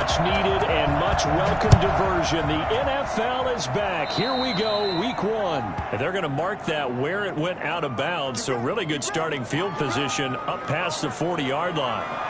much needed and much welcome diversion. The NFL is back. Here we go, week 1. And they're going to mark that where it went out of bounds, so really good starting field position up past the 40-yard line.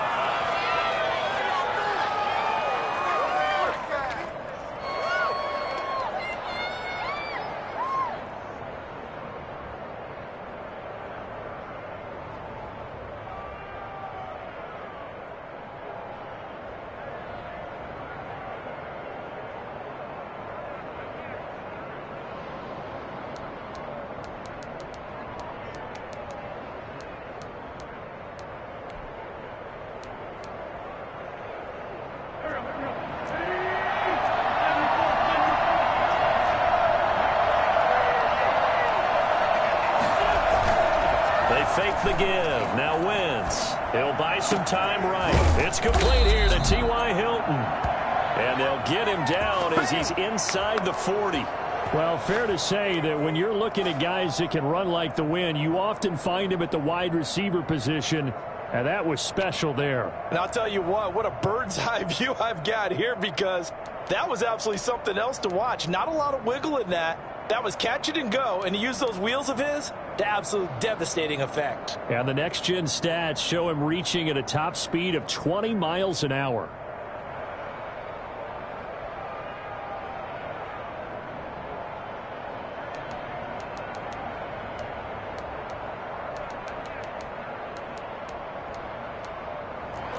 Fake the give. Now Wentz. He'll buy some time right. It's complete here to T.Y. Hilton. And they'll get him down as he's inside the 40. Well, fair to say that when you're looking at guys that can run like the wind, you often find him at the wide receiver position. And that was special there. And I'll tell you what a bird's eye view I've got here, because that was absolutely something else to watch. Not a lot of wiggle in that. That was catch it and go, and he used those wheels of his to absolute devastating effect. And the next-gen stats show him reaching at a top speed of 20 miles an hour.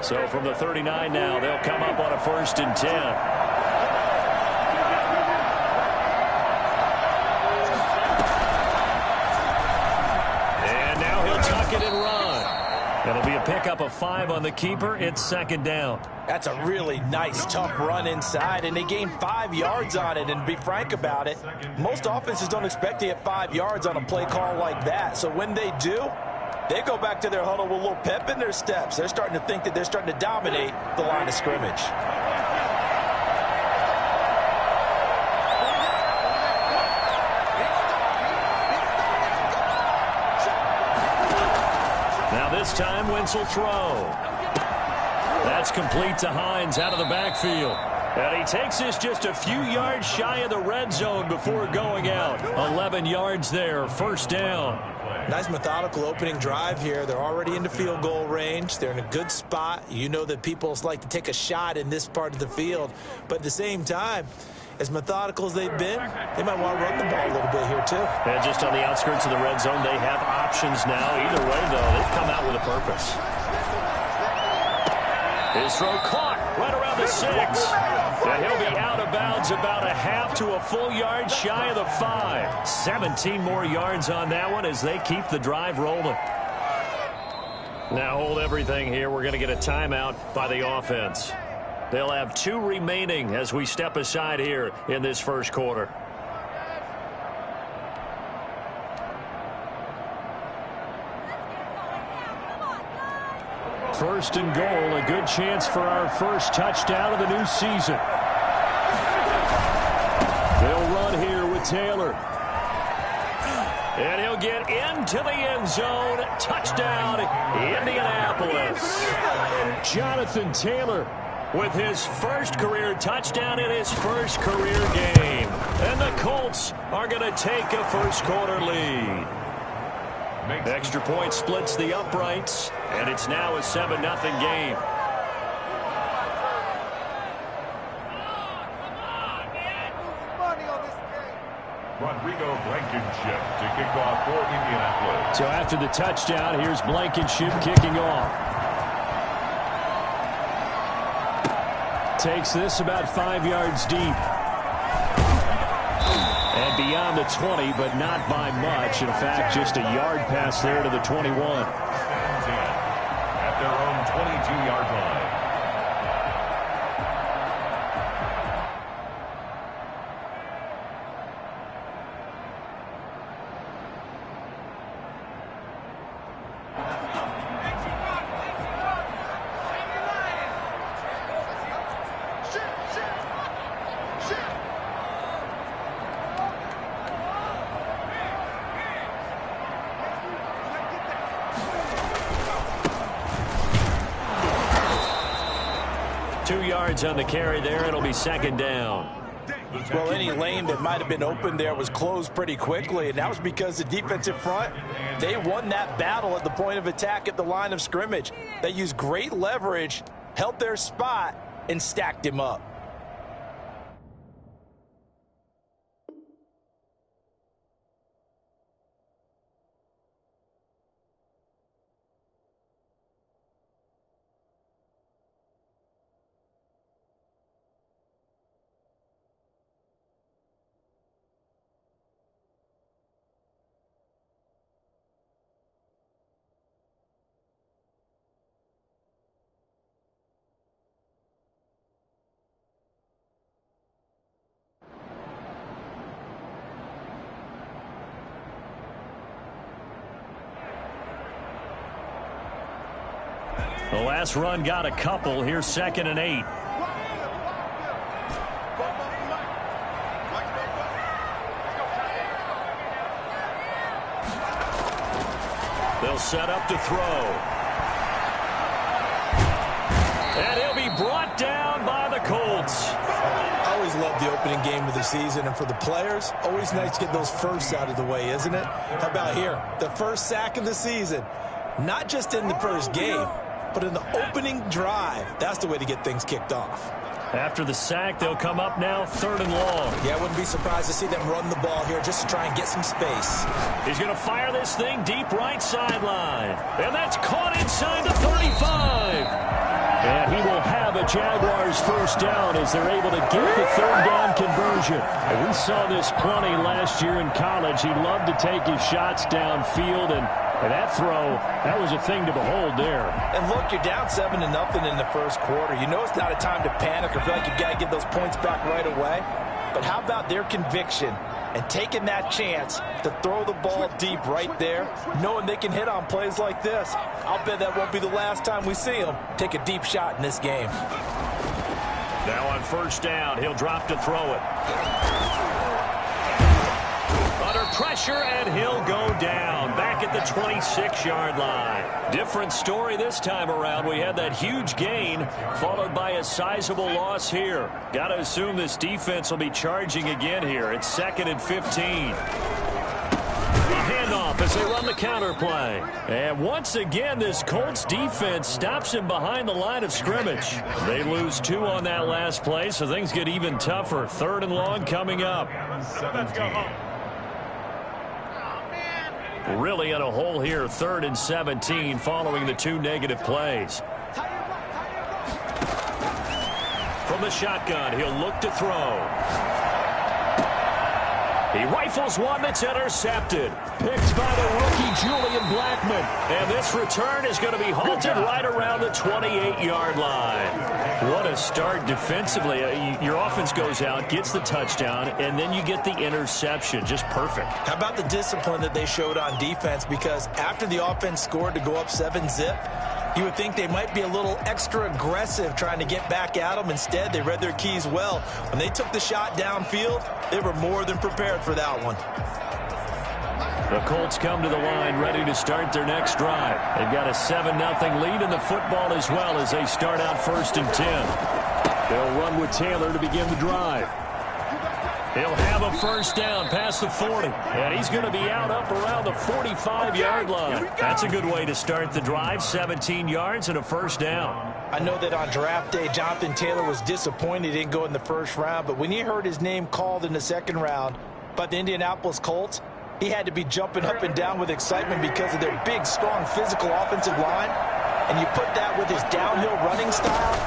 So from the 39 now, they'll come up on a 1st and 10. It'll be a pickup of 5 on the keeper. It's 2nd down. That's a really nice, tough run inside, and they gained 5 yards on it. And to be frank about it, most offenses don't expect to get 5 yards on a play call like that. So when they do, they go back to their huddle with a little pep in their steps. They're starting to think that they're starting to dominate the line of scrimmage. This time, Wentz will throw. That's complete to Hines out of the backfield. And he takes this just a few yards shy of the red zone before going out. 11 yards there, 1st down. Nice methodical opening drive here. They're already into field goal range. They're in a good spot. You know that people like to take a shot in this part of the field. But at the same time, as methodical as they've been, they might want to run the ball a little bit here too. And just on the outskirts of the red zone, they have options now. Either way, though, they've come out with a purpose. His throw caught right around the 6. And he'll be out of bounds about a half to a full yard shy of the 5. 17 more yards on that one as they keep the drive rolling. Now hold everything here. We're going to get a timeout by the offense. They'll have 2 remaining as we step aside here in this 1st quarter. First and goal, a good chance for our first touchdown of the new season. They'll run here with Taylor. And he'll get into the end zone. Touchdown, Indianapolis. Jonathan Taylor with his first career touchdown in his first career game. And the Colts are going to take a 1st quarter lead. Extra point splits the uprights, and it's now a 7-0 game. Rodrigo Blankenship to kick off for Indianapolis. So after the touchdown, here's Blankenship kicking off. Takes this about 5 yards deep. And beyond the 20, but not by much. In fact, just a yard pass there to the 21. At their own 22-yard line. 2 yards on the carry there. It'll be second down. Well, any lane that might have been open there was closed pretty quickly, and that was because the defensive front, they won that battle at the point of attack at the line of scrimmage. They used great leverage, held their spot, and stacked him up. The last run got a couple. Here's 2nd and 8. They'll set up to throw. And he'll be brought down by the Colts. I always love the opening game of the season, and for the players, always nice to get those firsts out of the way, isn't it? How about here? The first sack of the season. Not just in the first game, but in the opening drive. That's the way to get things kicked off. After the sack, they'll come up now 3rd and long. Yeah, I wouldn't be surprised to see them run the ball here just to try and get some space. He's going to fire this thing deep right sideline. And that's caught inside the 35. And he will have a Jaguars first down as they're able to get the 3rd down conversion. And we saw this plenty last year in college. He loved to take his shots downfield, and that throw, that was a thing to behold there. And look, you're down 7-0 in the first quarter. You know it's not a time to panic or feel like you've got to get those points back right away. But how about their conviction and taking that chance to throw the ball deep right there, knowing they can hit on plays like this? I'll bet that won't be the last time we see them take a deep shot in this game. Now on 1st down, he'll drop to throw it. Under pressure, and he'll go down back at the 26-yard line. Different story this time around. We had that huge gain followed by a sizable loss here. Got to assume this defense will be charging again here. It's 2nd and 15. A handoff as they run the counter play. And once again, this Colts defense stops him behind the line of scrimmage. They lose 2 on that last play, so things get even tougher. 3rd and long coming up. Let's go home. Really in a hole here, 3rd and 17 following the 2 negative plays. From the shotgun, he'll look to throw. He rifles one that's intercepted. Picked by the rookie Julian Blackmon. And this return is going to be halted right around the 28-yard line. What a start defensively. Your offense goes out, gets the touchdown, and then you get the interception. Just perfect. How about the discipline that they showed on defense? Because after the offense scored to go up 7-zip, you would think they might be a little extra aggressive trying to get back at them. Instead, they read their keys well. When they took the shot downfield, they were more than prepared for that one. The Colts come to the line ready to start their next drive. They've got a 7-0 lead in the football as well as they start out 1st and 10. They'll run with Taylor to begin the drive. He'll have a first down past the 40. And he's going to be out up around the 45-yard line. That's a good way to start the drive. 17 yards and a first down. I know that on draft day, Jonathan Taylor was disappointed he didn't go in the first round. But when he heard his name called in the 2nd round by the Indianapolis Colts, he had to be jumping up and down with excitement because of their big, strong, physical offensive line. And you put that with his downhill running style,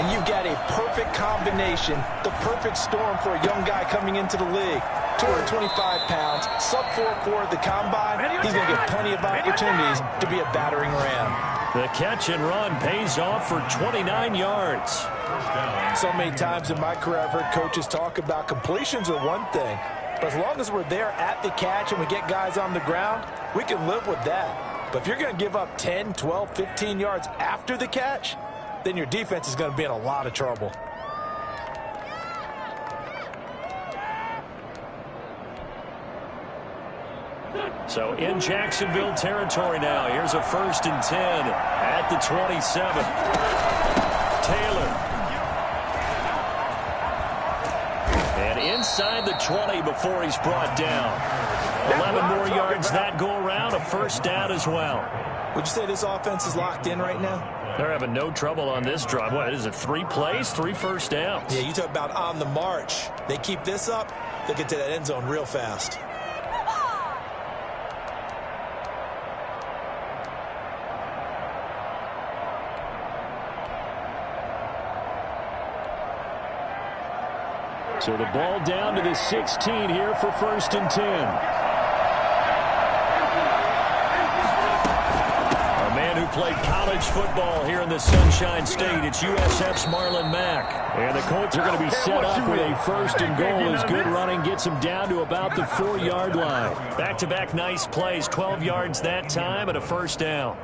and you've got a perfect combination, the perfect storm for a young guy coming into the league. 225 pounds, sub 4.4 at the combine. He's going to get plenty of opportunities to be a battering ram. The catch and run pays off for 29 yards. So many times in my career, I've heard coaches talk about completions are one thing, but as long as we're there at the catch and we get guys on the ground, we can live with that. But if you're going to give up 10, 12, 15 yards after the catch, then your defense is going to be in a lot of trouble. So in Jacksonville territory now. Here's a 1st and 10 at the 27. Taylor inside the 20 before he's brought down. 11 more yards that go around, a first down as well. Would you say this offense is locked in right now? They're having no trouble on this drive. What is it, 3 plays, 3 first downs? Yeah, you talk about on the march. They keep this up, they'll get to that end zone real fast. So the ball down to the 16 here for 1st and 10. A man who played college football here in the Sunshine State. It's USF's Marlon Mack. And the Colts are going to be set up with a 1st and goal as good running gets them down to about the 4-yard line. Back-to-back nice plays, 12 yards that time and a first down.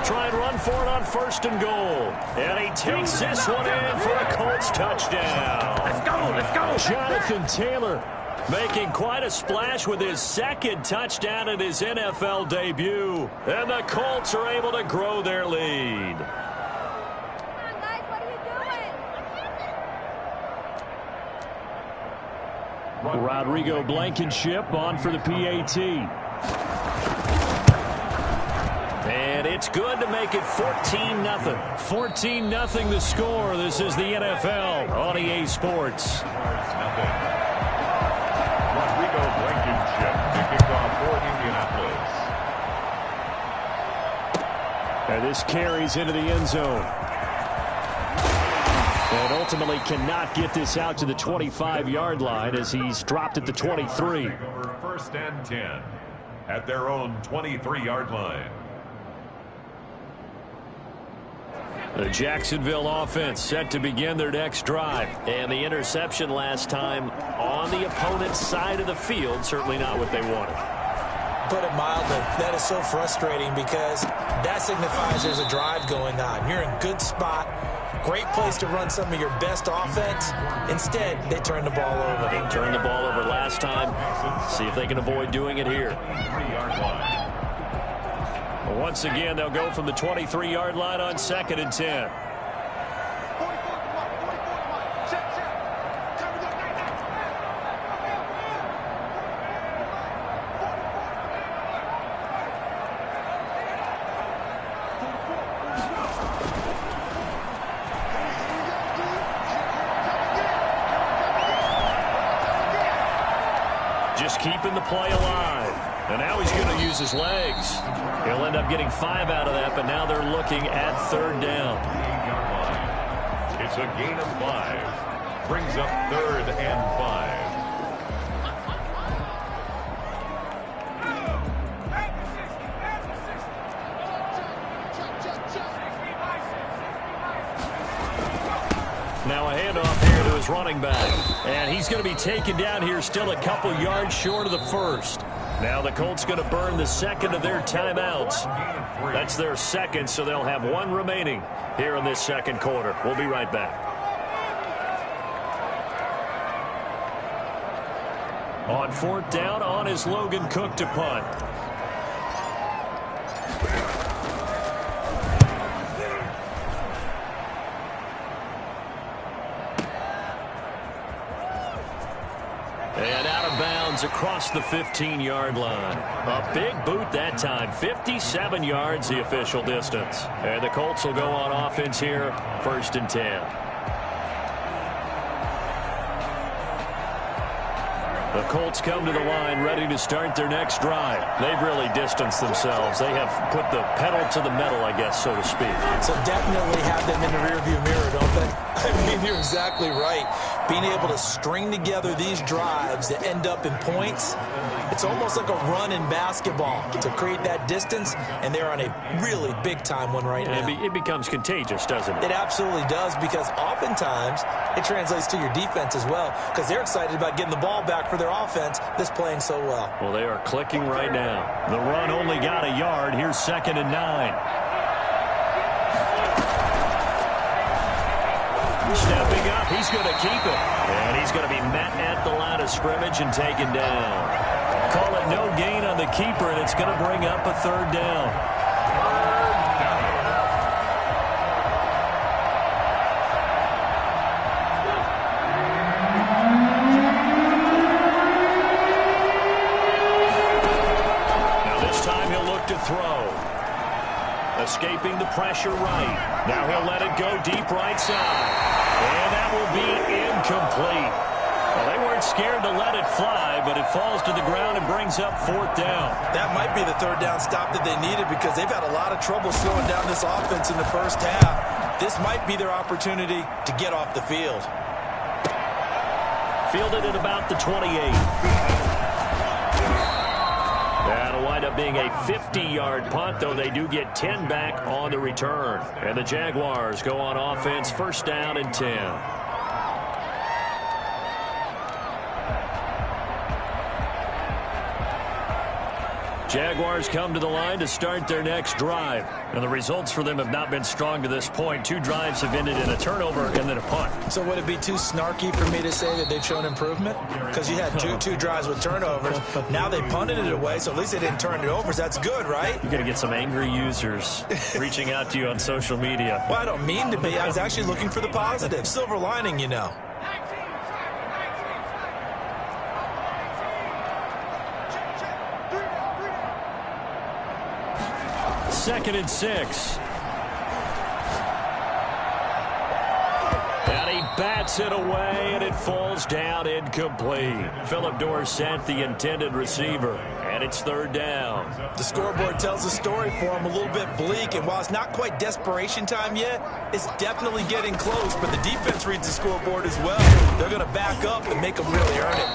Try and run for it on 1st and goal. And he takes this one in for a Colts touchdown. Let's go, let's go. Jonathan Taylor making quite a splash with his 2nd touchdown in his NFL debut. And the Colts are able to grow their lead. Come on, guys, what are you doing? Rodrigo Blankenship on for the PAT. And it's good to make it 14-0. 14-0 the score. This is the NFL on EA Sports. Rodrigo Blankenship to kick off for Indianapolis. And this carries into the end zone. And ultimately cannot get this out to the 25-yard line as he's dropped at the 23. 1st and 10 at their own 23-yard line. The Jacksonville offense set to begin their next drive. And the interception last time on the opponent's side of the field, certainly not what they wanted. Put it mildly, that is so frustrating because that signifies there's a drive going on. You're in good spot, great place to run some of your best offense. Instead, they turn the ball over. They turned the ball over last time. See if they can avoid doing it here. 3-yard line. Once again, they'll go from the 23-yard line on 2nd and 10. Just keeping the play alive. And now he's going to use his legs. He'll end up getting 5 out of that, but now they're looking at 3rd down. 8-yard line. It's a gain of 5. Brings up 3rd and 5. Now a handoff here to his running back. And he's going to be taken down here still a couple yards short of the 1st. Now the Colts going to burn the 2nd of their timeouts. That's their 2nd, so they'll have 1 remaining here in this 2nd quarter. We'll be right back. On 4th down, on is Logan Cook to punt. And out of bounds across the 15-yard line. A big boot that time. 57 yards the official distance. And the Colts will go on offense here. 1st and 10. The Colts come to the line ready to start their next drive. They've really distanced themselves. They have put the pedal to the metal, I guess, so to speak. So definitely have them in the rearview mirror, don't they? I mean, you're exactly right. Being able to string together these drives that end up in points, it's almost like a run in basketball to create that distance, and they're on a really big-time one right now. It becomes contagious, doesn't it? It absolutely does, because oftentimes it translates to your defense as well, because they're excited about getting the ball back for their offense that's playing so well. Well, they are clicking right now. The run only got a yard. Here's 2nd and 9. Stepping up, he's going to keep it. And he's going to be met at the line of scrimmage and taken down. Call it no gain on the keeper, and it's going to bring up a third down. Throw. Escaping the pressure right. Now he'll let it go deep right side. And that will be incomplete. Well, they weren't scared to let it fly, but it falls to the ground and brings up fourth down. That might be the third down stop that they needed because they've had a lot of trouble slowing down this offense in the first half. This might be their opportunity to get off the field. Fielded at about the 28. That'll wind up being a 50-yard punt, though they do get 10 back on the return. And the Jaguars go on offense, first down and 10. Jaguars come to the line to start their next drive. And the results for them have not been strong to this point. 2 drives have ended in a turnover and then a punt. So would it be too snarky for me to say that they've shown improvement? Because you had two drives with turnovers. Now they punted it away, so at least they didn't turn it over. So that's good, right? You're going to get some angry users reaching out to you on social media. Well, I don't mean to be. I was actually looking for the positive. Silver lining, you know. Second and 6. And he bats it away, and it falls down incomplete. Philip Dorsett, the intended receiver, and it's third down. The scoreboard tells the story for him, a little bit bleak, and while it's not quite desperation time yet, it's definitely getting close, but the defense reads the scoreboard as well. They're going to back up and make them really earn it.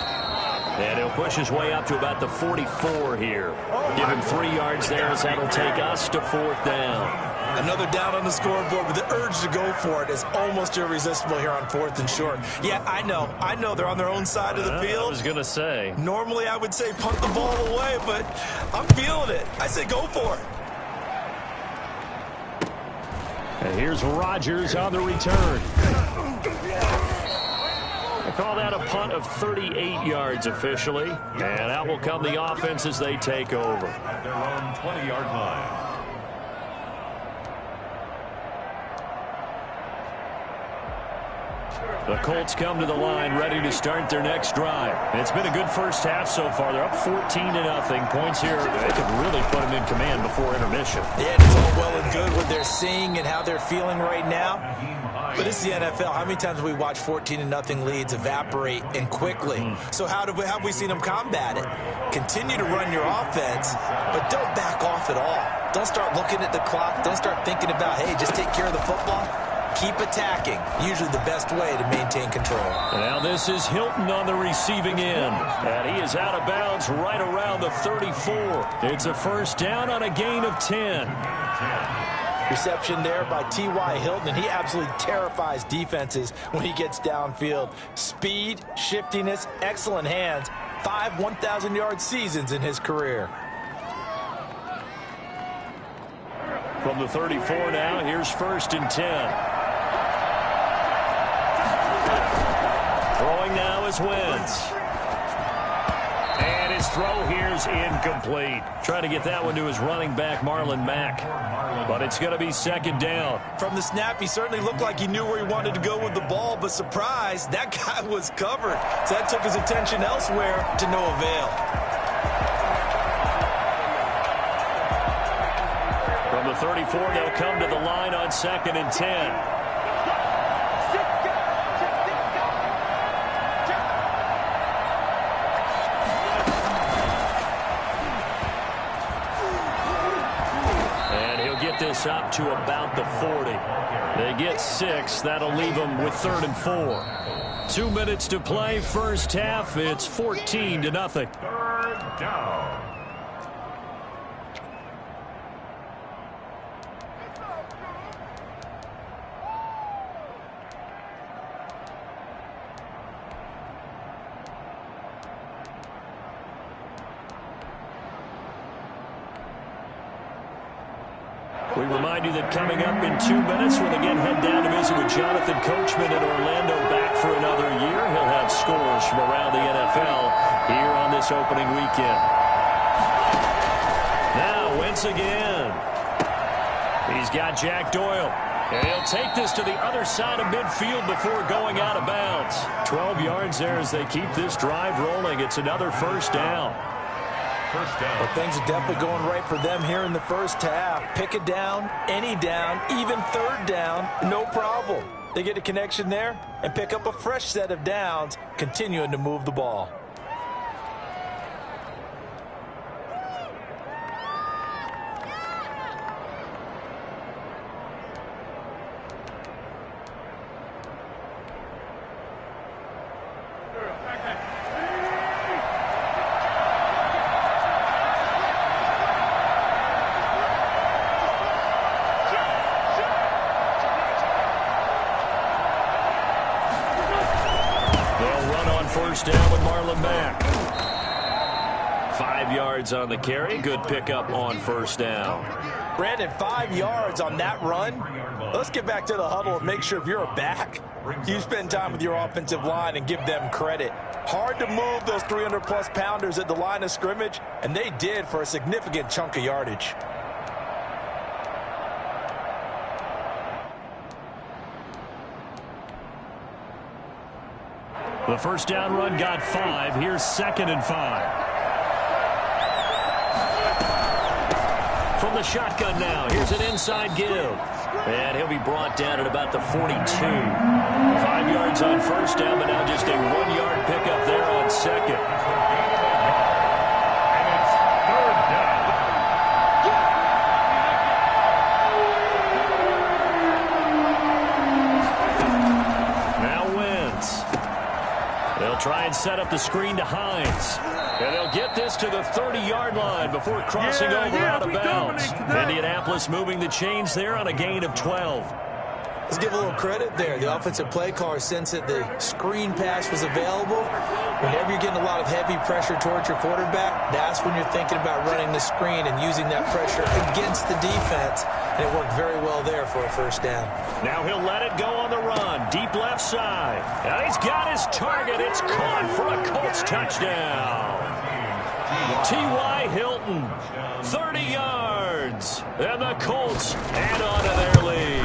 And he'll push his way up to about the 44 here. Give him 3 yards there as that'll take us to fourth down. Another down on the scoreboard, but the urge to go for it is almost irresistible here on fourth and short. Yeah, I know they're on their own side of the field. I was going to say. Normally I would say punt the ball away, but I'm feeling it. I say go for it. And here's Rodgers on the return. I call that a punt of 38 yards officially. And out will come the offense as they take over. At their own 20-yard line. The Colts come to the line ready to start their next drive. It's been a good first half so far. They're up 14-0. Points here, they could really put them in command before intermission. Yeah, it's all well and good what they're seeing and how they're feeling right now. But it's the NFL. How many times have we watched 14-0 leads evaporate and quickly? So how have we seen them combat it? Continue to run your offense, but don't back off at all. Don't start looking at the clock. Don't start thinking about, hey, just take care of the football. Keep attacking. Usually the best way to maintain control. Now this is Hilton on the receiving end. And he is out of bounds right around the 34. It's a first down on a gain of 10. Reception there by T.Y. Hilton, and he absolutely terrifies defenses when he gets downfield. Speed, shiftiness, excellent hands. 5 1,000-yard seasons in his career. From the 34 now, here's first and 10. Throwing now is Wentz. And his throw here is incomplete. Trying to get that one to his running back, Marlon Mack. But it's going to be second down. From the snap, he certainly looked like he knew where he wanted to go with the ball, but surprise, that guy was covered. So that took his attention elsewhere to no avail. From the 34, they'll come to the line on second and 10. This up to about the 40. They get 6. That'll leave them with 3rd and 4. 2 minutes to play. First half. It's 14-0. Third down. We remind you that coming up in 2 minutes, we'll again head down to visit with Jonathan Coachman in Orlando, back for another year. He'll have scores from around the NFL here on this opening weekend. Now, Wentz again. He's got Jack Doyle. And he'll take this to the other side of midfield before going out of bounds. 12 yards there as they keep this drive rolling. It's another first down. Well, things are definitely going right for them here in the first half. Pick it down, any down, even third down, no problem. They get a connection there and pick up a fresh set of downs, continuing to move the ball. First down with Marlon Mack. 5 yards on the carry. Good pickup on first down. Brandon, 5 yards on that run. Let's get back to the huddle and make sure if you're a back, you spend time with your offensive line and give them credit. Hard to move those 300-plus pounders at the line of scrimmage, and they did for a significant chunk of yardage. The first down run got 5. Here's 2nd and 5. From the shotgun now, here's an inside give. And he'll be brought down at about the 42. 5 yards on first down, but now just a 1-yard pickup there on second. And it's third down. Now Wentz. They'll try and set up the screen to Hines. And they'll get this to the 30-yard line before crossing over out of bounds. Indianapolis moving the chains there on a gain of 12. Let's give a little credit there. The offensive play caller, since that the screen pass was available, whenever you're getting a lot of heavy pressure towards your quarterback, that's when you're thinking about running the screen and using that pressure against the defense. And it worked very well there for a first down. Now he'll let it go on the run. Deep left side. And he's got his target. It's caught for a Colts touchdown. T.Y. Hilton, 30 yards. And the Colts add on to their lead.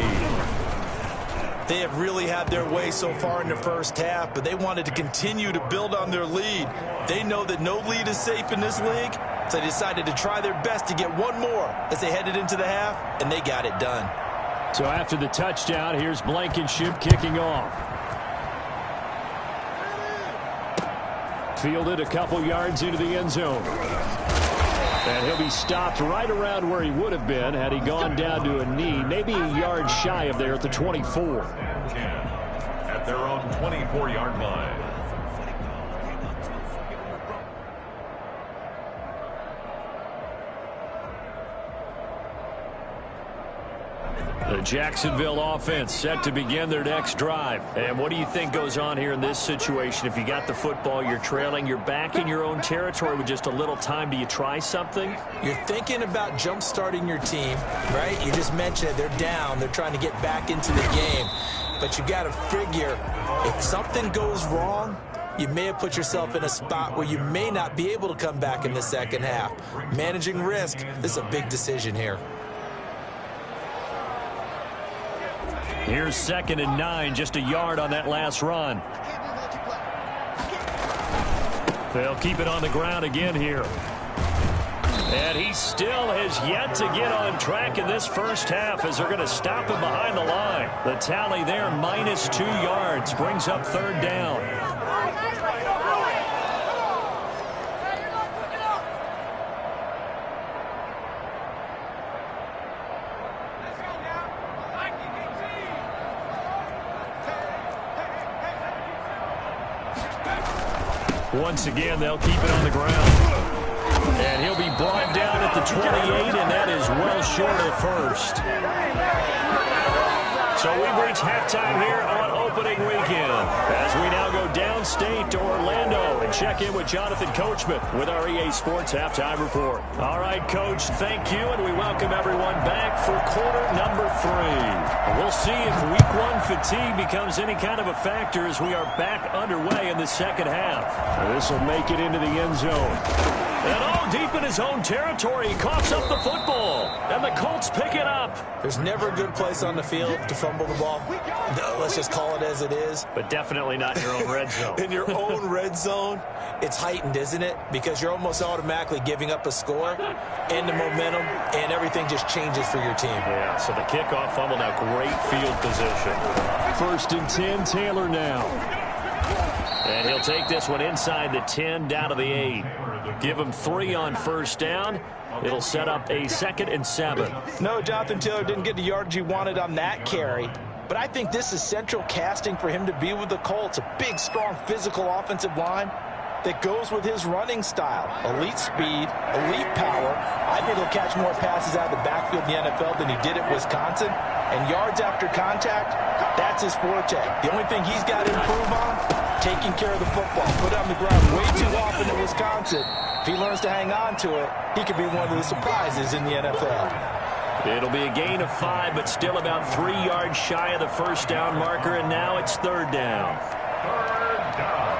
They have really had their way so far in the first half, but they wanted to continue to build on their lead. They know that no lead is safe in this league, so they decided to try their best to get one more as they headed into the half, and they got it done. So after the touchdown, here's Blankenship kicking off. Fielded a couple yards into the end zone. And he'll be stopped right around where he would have been had he gone down to a knee, maybe a yard shy of there at the 24. At their own 24-yard line. The Jacksonville offense set to begin their next drive. And what do you think goes on here in this situation? If you got the football, you're trailing, you're back in your own territory with just a little time. Do you try something? You're thinking about jump-starting your team, right? You just mentioned it. They're down. They're trying to get back into the game. But you got to figure, if something goes wrong, you may have put yourself in a spot where you may not be able to come back in the second half. Managing risk, this is a big decision here. Here's 2nd and 9, just a yard on that last run. They'll keep it on the ground again here. And he still has yet to get on track in this first half as they're going to stop him behind the line. The tally there, -2 yards, brings up third down. Once again, they'll keep it on the ground. And he'll be brought down at the 28, and that is well short of first. So we've reached halftime here on opening weekend. As we now go downstate to Orlando and check in with Jonathan Coachman with our EA Sports Halftime Report. All right, Coach, thank you, and we welcome everyone back for quarter number 3. We'll see if week 1 fatigue becomes any kind of a factor as we are back underway in the second half. This will make it into the end zone. And deep in his own territory, he coughs up the football, and the Colts pick it up. There's never a good place on the field to fumble the ball. No, let's just call it as it is. But definitely not in your own red zone. In your own red zone, it's heightened, isn't it? Because you're almost automatically giving up a score and the momentum, and everything just changes for your team. Yeah, so the kickoff fumble, now great field position. 1st and 10, Taylor now. And he'll take this one inside the 10, down to the 8. Give him 3 on 1st down. It'll set up a 2nd and 7. No, Jonathan Taylor didn't get the yardage he wanted on that carry. But I think this is central casting for him to be with the Colts. A big, strong, physical offensive line that goes with his running style. Elite speed, elite power. I think he'll catch more passes out of the backfield in the NFL than he did at Wisconsin. And yards after contact, that's his forte. The only thing he's got to improve on, taking care of the football. Put it on the ground way too often at Wisconsin. If he learns to hang on to it, he could be one of the surprises in the NFL. It'll be a gain of 5, but still about 3 yards shy of the 1st down marker, and now it's 3rd down. 3rd down.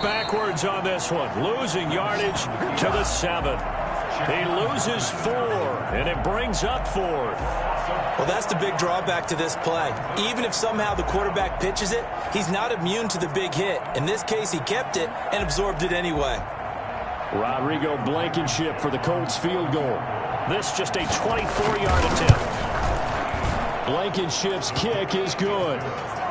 Backwards on this one, losing yardage to the 7. He loses 4, and it brings up 4th. Well, that's the big drawback to this play. Even if somehow the quarterback pitches it, he's not immune to the big hit. In this case, he kept it and absorbed it anyway. Rodrigo Blankenship for the Colts field goal. This just a 24-yard attempt. Blankenship's kick is good.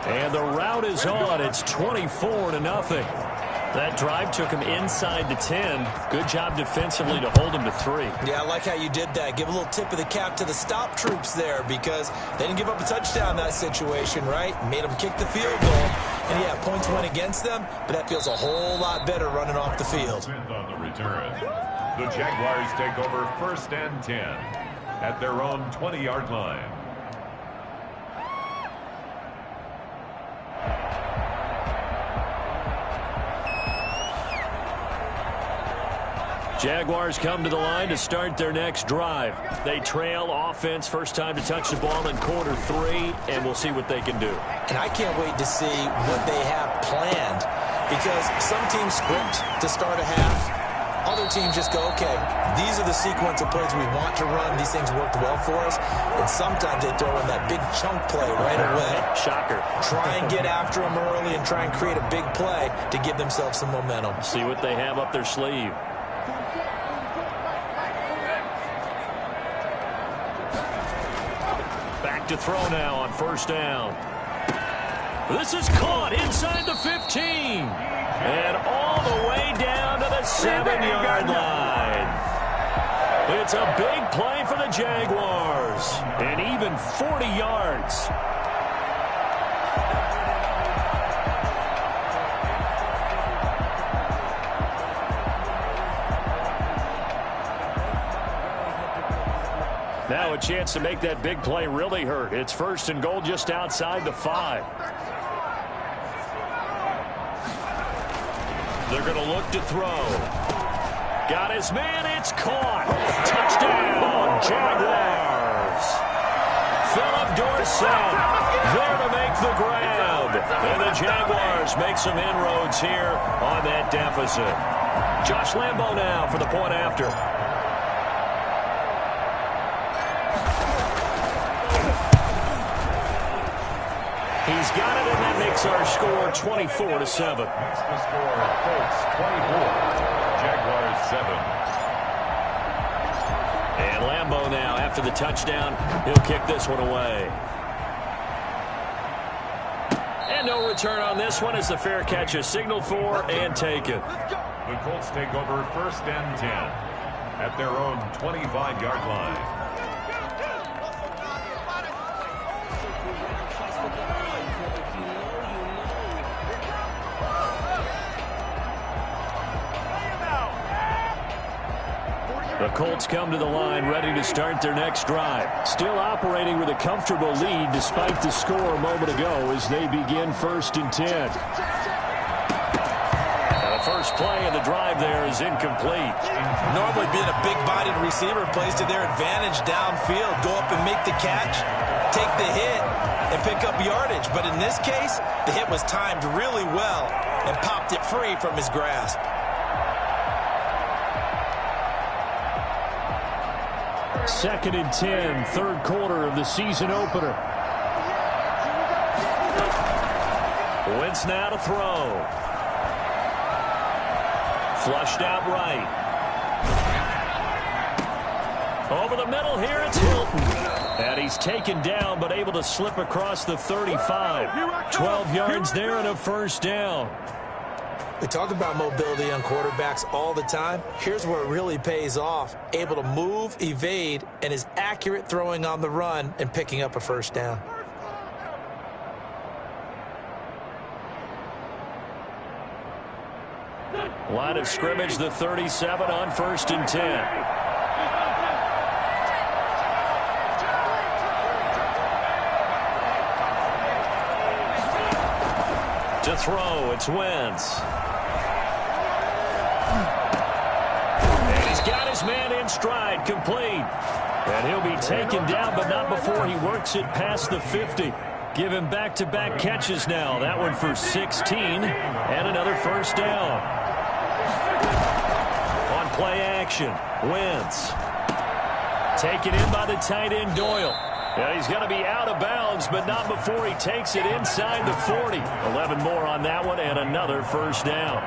And the route is on. It's 24-0. That drive took him inside the 10. Good job defensively to hold him to 3. Yeah, I like how you did that. Give a little tip of the cap to the stop troops there because they didn't give up a touchdown in that situation, right? Made them kick the field goal. And, yeah, points went against them, but that feels a whole lot better running off the field. On the return, the Jaguars take over 1st and 10 at their own 20-yard line. Jaguars come to the line to start their next drive. They trail offense, first time to touch the ball in quarter 3, and we'll see what they can do. And I can't wait to see what they have planned because some teams script to start a half. Other teams just go, okay, these are the sequence of plays we want to run. These things worked well for us. And sometimes they throw in that big chunk play right away. Shocker. Try and get after them early and try and create a big play to give themselves some momentum. See what they have up their sleeve. Back to throw now on 1st down. This is caught inside the 15. And all the way down to the 7-yard line. It's a big play for the Jaguars. And even 40 yards. Now a chance to make that big play really hurt. It's 1st and goal just outside the 5. They're going to look to throw. Got his man. It's caught. Touchdown, Jaguars. Philip Dorsett there to make the grab. And the Jaguars make some inroads here on that deficit. Josh Lambo now for the point after. He's got it, and that makes our score 24-7. That's the score. Colts 24, Jaguars 7. And Lambo now, after the touchdown, he'll kick this one away. And no return on this one as the fair catch is signaled for and taken. The Colts take over 1st and 10 at their own 25-yard line. The Colts come to the line ready to start their next drive. Still operating with a comfortable lead despite the score a moment ago as they begin 1st and 10. The first play of the drive there is incomplete. Normally being a big-bodied receiver plays to their advantage downfield. Go up and make the catch, take the hit, and pick up yardage. But in this case, the hit was timed really well and popped it free from his grasp. Second and 10, third quarter of the season opener. Wentz now to throw. Flushed out right. Over the middle here, it's Hilton. And he's taken down, but able to slip across the 35. 12 yards there and a first down. We talk about mobility on quarterbacks all the time. Here's where it really pays off. Able to move, evade, and is accurate throwing on the run and picking up a first down. Line of scrimmage, the 37 on 1st and 10. To throw, it's Wentz. And he's got his man in stride, complete. And he'll be taken down, but not before he works it past the 50. Give him back-to-back catches now. That one for 16 and another first down. On play action, Wentz. Taken in by the tight end, Doyle. Yeah, he's going to be out of bounds, but not before he takes it inside the 40. 11 more on that one and another first down.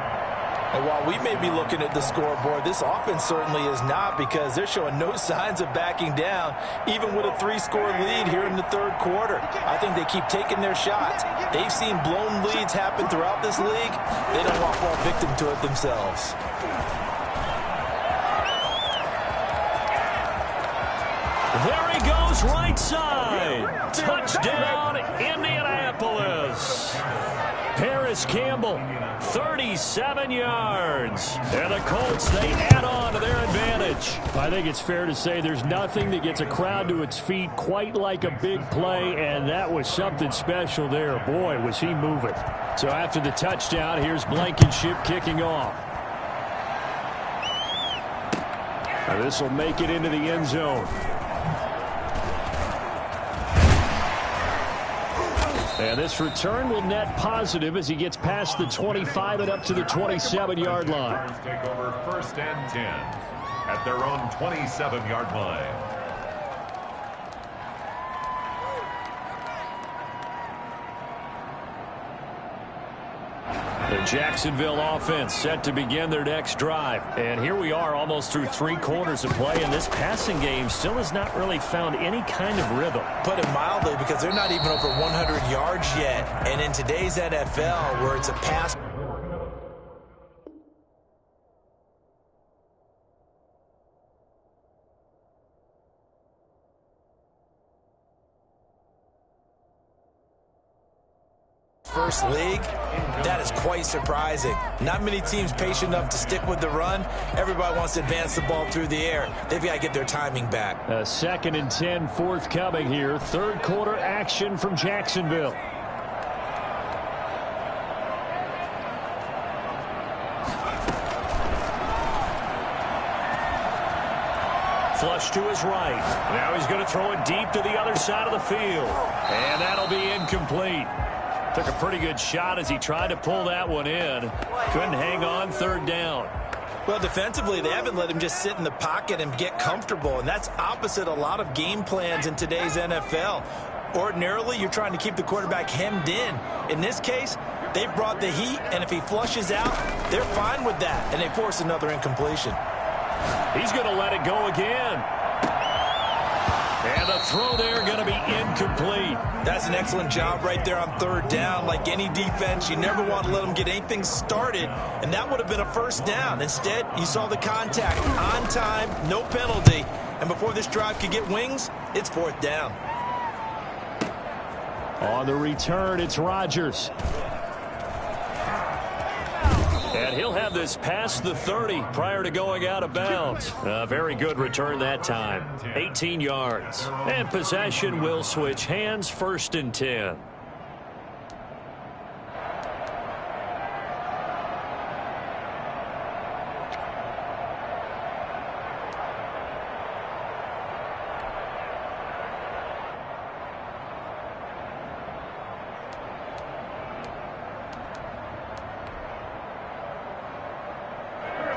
And while we may be looking at the scoreboard, this offense certainly is not, because they're showing no signs of backing down, even with a 3-score lead here in the third quarter. I think they keep taking their shots. They've seen blown leads happen throughout this league. They don't want to fall victim to it themselves. There he goes, right side. Touchdown, Indianapolis. Paris Campbell, 37 yards. And the Colts, they add on to their advantage. I think it's fair to say there's nothing that gets a crowd to its feet quite like a big play, and that was something special there. Boy, was he moving. So after the touchdown, here's Blankenship kicking off. Now this will make it into the end zone. And this return will net positive as he gets past the 25 and up to the 27-yard line. Take over 1st and 10 at their own 27-yard line. The Jacksonville offense set to begin their next drive. And here we are almost through 3 quarters of play, and this passing game still has not really found any kind of rhythm. Put it mildly, because they're not even over 100 yards yet. And in today's NFL, where it's a pass first league, that is quite surprising. Not many teams patient enough to stick with the run. Everybody wants to advance the ball through the air. They've got to get their timing back. 2nd and 10 forthcoming here. Third quarter action from Jacksonville. Flush to his right. Now he's going to throw it deep to the other side of the field. And that'll be incomplete. Took a pretty good shot as he tried to pull that one in. Couldn't hang on, 3rd down. Well, defensively, they haven't let him just sit in the pocket and get comfortable, and that's opposite a lot of game plans in today's NFL. Ordinarily, you're trying to keep the quarterback hemmed in. In this case, they brought the heat, and if he flushes out, they're fine with that, and they force another incompletion. He's going to let it go again. And the throw there going to be incomplete. That's an excellent job right there on third down. Like any defense, you never want to let them get anything started, and that would have been a first down. Instead, you saw the contact on time, no penalty, and before this drive could get wings, it's fourth down. On the return, it's Rodgers. And he'll have this past the 30 prior to going out of bounds. A very good return that time. 18 yards. And possession will switch hands, 1st and 10.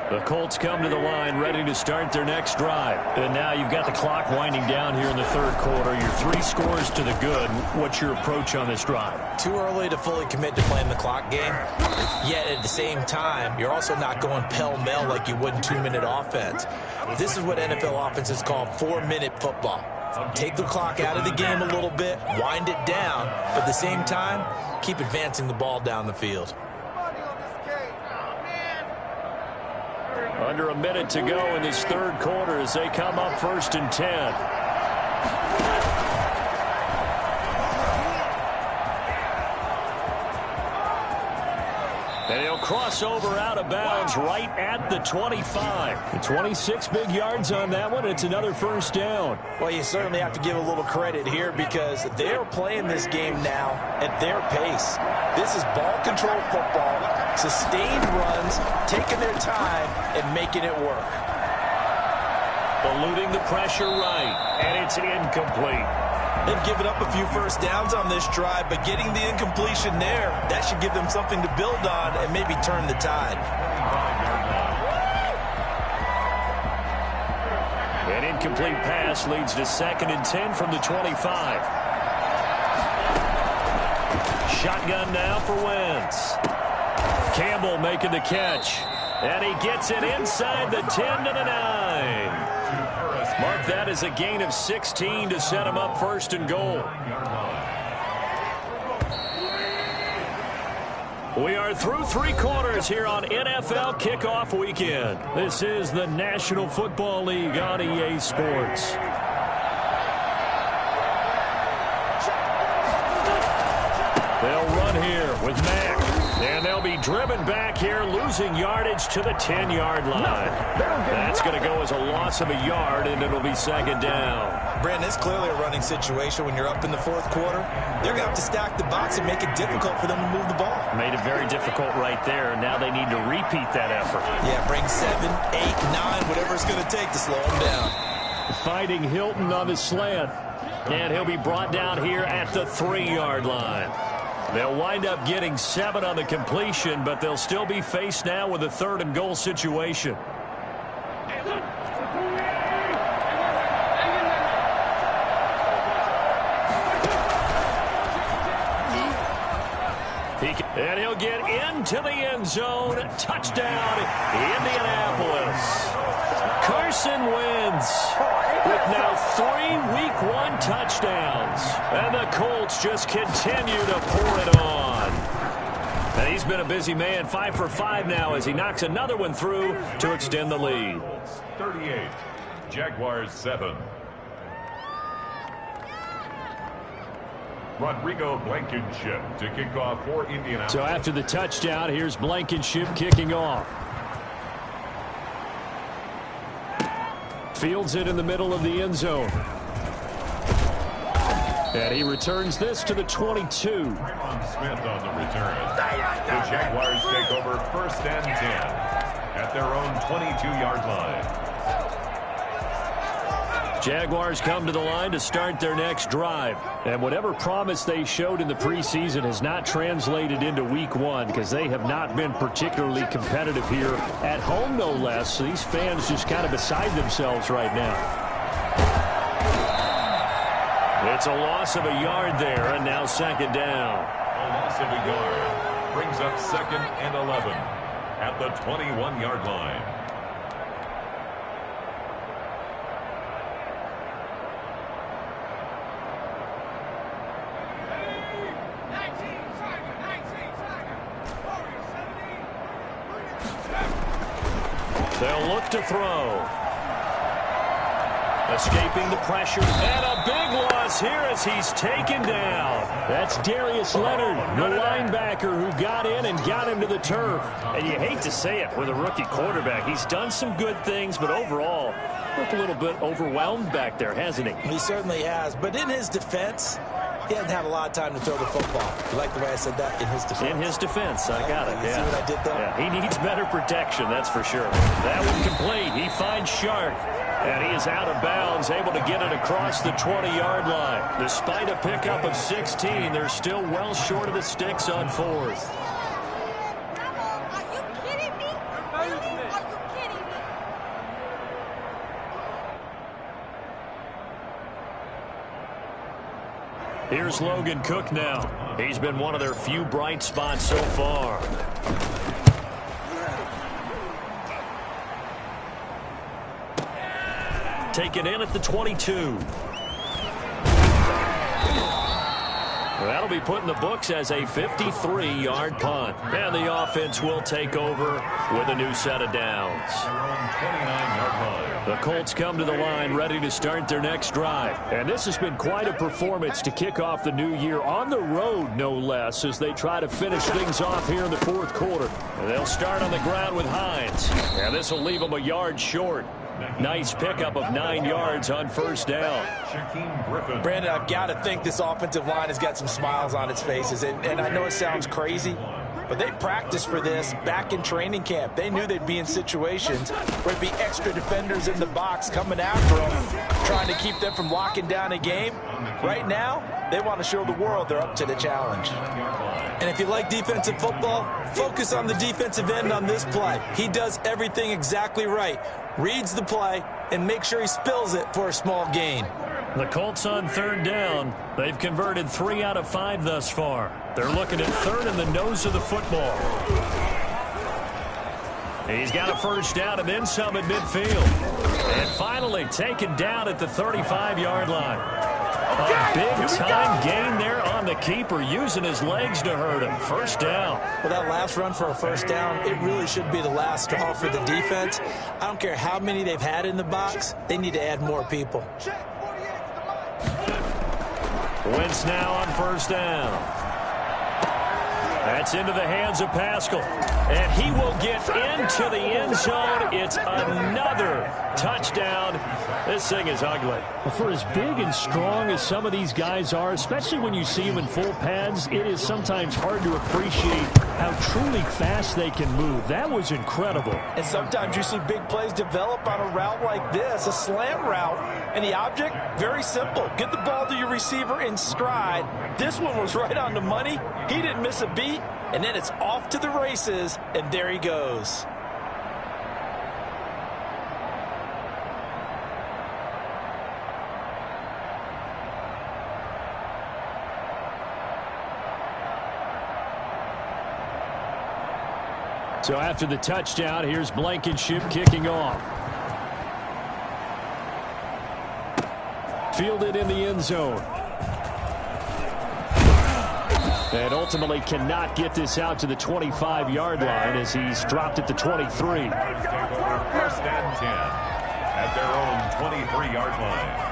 The Colts come to the line ready to start their next drive. And now you've got the clock winding down here in the 3rd quarter. Your 3 scores to the good. What's your approach on this drive? Too early to fully commit to playing the clock game. Yet at the same time, you're also not going pell-mell like you would in 2-minute offense. This is what NFL offenses call 4-minute football. Take the clock out of the game a little bit, wind it down, but at the same time, keep advancing the ball down the field. Under a minute to go in this 3rd quarter as they come up 1st and 10. And he'll cross over out of bounds right at the 25. 26 big yards on that one. It's another first down. Well, you certainly have to give a little credit here because they're playing this game now at their pace. This is ball control football, sustained runs, taking their time and making it work. Eluding the pressure right, and it's incomplete. They've given up a few first downs on this drive, but getting the incompletion there, that should give them something to build on and maybe turn the tide. An incomplete pass leads to 2nd and 10 from the 25. Shotgun now for Wentz. Campbell making the catch. And he gets it inside the 10 to the 9. Mark that as a gain of 16 to set him up 1st and goal. We are through 3 quarters here on NFL Kickoff Weekend. This is the National Football League on EA Sports. They'll run here with Mack. And they'll be driven back here, losing yardage to the 10-yard line. That's going to go as a loss of a yard, and it'll be 2nd down. Brandon, it's clearly a running situation when you're up in the 4th quarter. They're going to have to stack the box and make it difficult for them to move the ball. Made it very difficult right there. Now they need to repeat that effort. Yeah, bring 7, 8, 9, whatever it's going to take to slow them down. Fighting Hilton on the slant. And he'll be brought down here at the 3-yard line. They'll wind up getting 7 on the completion, but they'll still be faced now with a 3rd and goal situation. And he'll get into the end zone. Touchdown, Indianapolis. Carson Wentz with now 3 Week 1 touchdowns. And the Colts just continue to pour it on. And he's been a busy man, 5 for 5 now as he knocks another one through to extend the lead. 38, Jaguars 7. Rodrigo Blankenship to kick off for Indianapolis. So after the touchdown, here's Blankenship kicking off. Fields it in the middle of the end zone. And he returns this to the 22. Smith on the return. The Jaguars take over 1st and 10 at their own 22-yard line. Jaguars come to the line to start their next drive. And whatever promise they showed in the preseason has not translated into Week 1 because they have not been particularly competitive here at home, no less. So these fans just kind of beside themselves right now. It's a loss of a yard there, and now 2nd down. A loss of a yard brings up 2nd and 11 at the 21-yard line. They'll look to throw. Escaping the pressure, and a big loss here as he's taken down. That's Darius Leonard, the linebacker who got in and got him to the turf. And you hate to say it with a rookie quarterback. He's done some good things, but overall, looked a little bit overwhelmed back there, hasn't he? He certainly has, but in his defense, he hasn't had a lot of time to throw the football. You like the way I said that? In his defense. In his defense, I got it. You see what I did there? Yeah, he needs better protection, that's for sure. That one complete. He finds Shark. And he is out of bounds, able to get it across the 20-yard line. Despite a pickup of 16, they're still well short of the sticks on fourth. Are you kidding me? Really? Are you kidding me? Here's Logan Cook now. He's been one of their few bright spots so far. Taken in at the 22. That'll be put in the books as a 53-yard punt. And the offense will take over with a new set of downs. The Colts come to the line ready to start their next drive. And this has been quite a performance to kick off the new year on the road, no less, as they try to finish things off here in the fourth quarter. And they'll start on the ground with Hines. And this will leave them a yard short. Nice pickup of 9 yards on first down. Brandon, I've got to think this offensive line has got some smiles on its faces. And I know it sounds crazy, but they practiced for this back in training camp. They knew they'd be in situations where there'd be extra defenders in the box coming after them, trying to keep them from locking down a game. Right now, they want to show the world they're up to the challenge. And if you like defensive football, focus on the defensive end on this play. He does everything exactly right. Reads the play and makes sure he spills it for a small gain. The Colts on third down. They've converted 3 out of 5 thus far. They're looking at third in the nose of the football. He's got a first down and then some at midfield. And finally taken down at the 35-yard line. A big-time gain there on the keeper, using his legs to hurt him. First down. Well, that last run for a first down, it really should be the last straw for the defense. I don't care how many they've had in the box. They need to add more people. Wentz now on first down. That's into the hands of Pascal. And he will get into the end zone. It's another touchdown. This thing is ugly. For as big and strong as some of these guys are, especially when you see them in full pads, it is sometimes hard to appreciate how truly fast they can move. That was incredible. And sometimes you see big plays develop on a route like this, a slant route. And the object, very simple. Get the ball to your receiver in stride. This one was right on the money. He didn't miss a beat. And then it's off to the races, and there he goes. So after the touchdown, here's Blankenship kicking off. Fielded in the end zone. And ultimately cannot get this out to the 25-yard line as he's dropped at the 23. First and 10 at their own 23-yard line.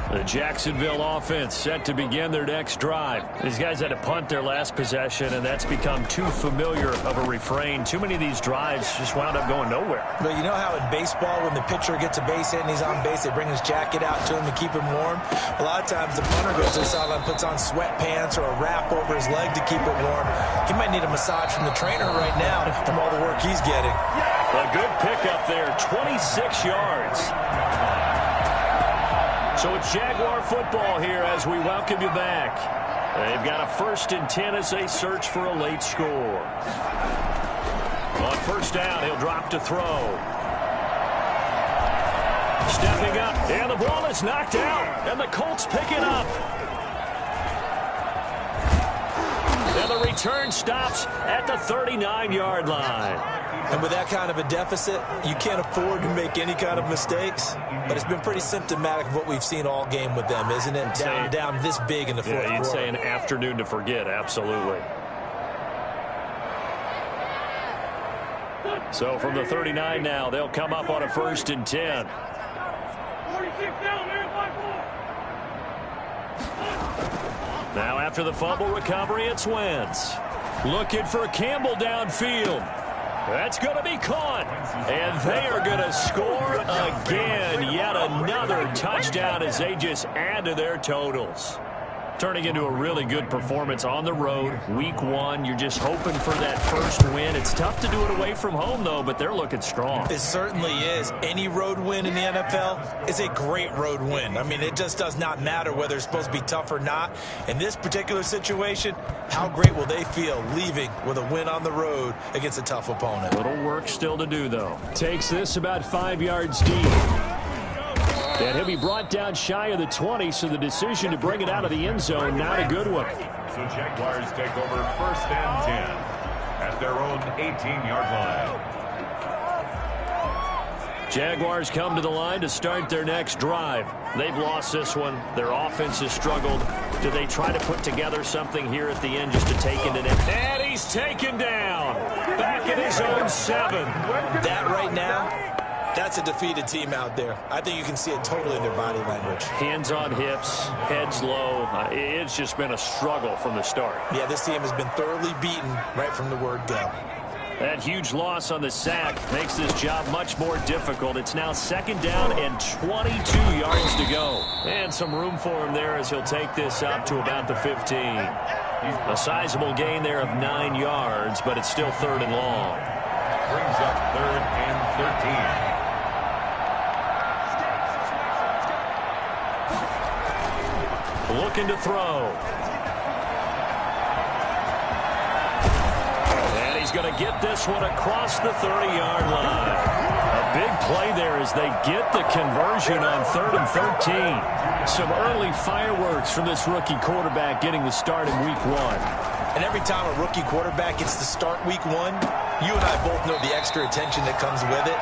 The Jacksonville offense set to begin their next drive. These guys had to punt their last possession, and that's become too familiar of a refrain. Too many of these drives just wound up going nowhere. But you know how in baseball, when the pitcher gets a base hit and he's on base, they bring his jacket out to him to keep him warm? A lot of times the punter goes to the sideline, puts on sweatpants or a wrap over his leg to keep it warm. He might need a massage from the trainer right now from all the work he's getting. A good pickup there, 26 yards. So it's Jaguar football here as we welcome you back. They've got a 1st and 10 as they search for a late score. On first down, he'll drop to throw. Stepping up, and the ball is knocked out, and the Colts pick it up. And And the return stops at the 39-yard line. And with that kind of a deficit, you can't afford to make any kind of mistakes. But it's been pretty symptomatic of what we've seen all game with them, isn't it? Down this big in the fourth quarter. Yeah, you'd say an afternoon to forget, absolutely. So from the 39 now, they'll come up on a 1st and 10. Now after the fumble recovery, it's Wentz. Looking for Campbell downfield. That's going to be caught. And they are going to score again. Yet another touchdown as they just add to their totals. Turning into a really good performance on the road. Week 1, you're just hoping for that first win. It's tough to do it away from home, though, but they're looking strong. It certainly is. Any road win in the NFL is a great road win. I mean, it just does not matter whether it's supposed to be tough or not. In this particular situation, how great will they feel leaving with a win on the road against a tough opponent? Little work still to do, though. Takes this about 5 yards deep. And he'll be brought down shy of the 20, so the decision to bring it out of the end zone, not a good one. So Jaguars take over 1st and 10 at their own 18-yard line. Jaguars come to the line to start their next drive. They've lost this one. Their offense has struggled. Do they try to put together something here at the end just to take it in? And he's taken down. Back in his own 7. That right now, that's a defeated team out there. I think you can see it totally in their body language. Hands on hips, heads low. It's just been a struggle from the start. Yeah, this team has been thoroughly beaten right from the word go. That huge loss on the sack makes this job much more difficult. It's now 2nd down and 22 yards to go. And some room for him there as he'll take this up to about the 15. A sizable gain there of 9 yards, but it's still 3rd and long. Brings up 3rd and 13. Looking to throw. And he's going to get this one across the 30-yard line. A big play there as they get the conversion on 3rd and 13. Some early fireworks from this rookie quarterback getting the start in week 1. And every time a rookie quarterback gets to start week 1, you and I both know the extra attention that comes with it.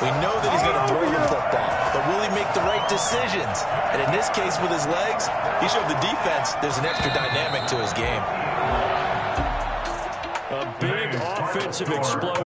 We know that he's going to throw the football, but will he make the right decisions? And in this case, with his legs, he showed the defense there's an extra dynamic to his game. A big offensive explosion.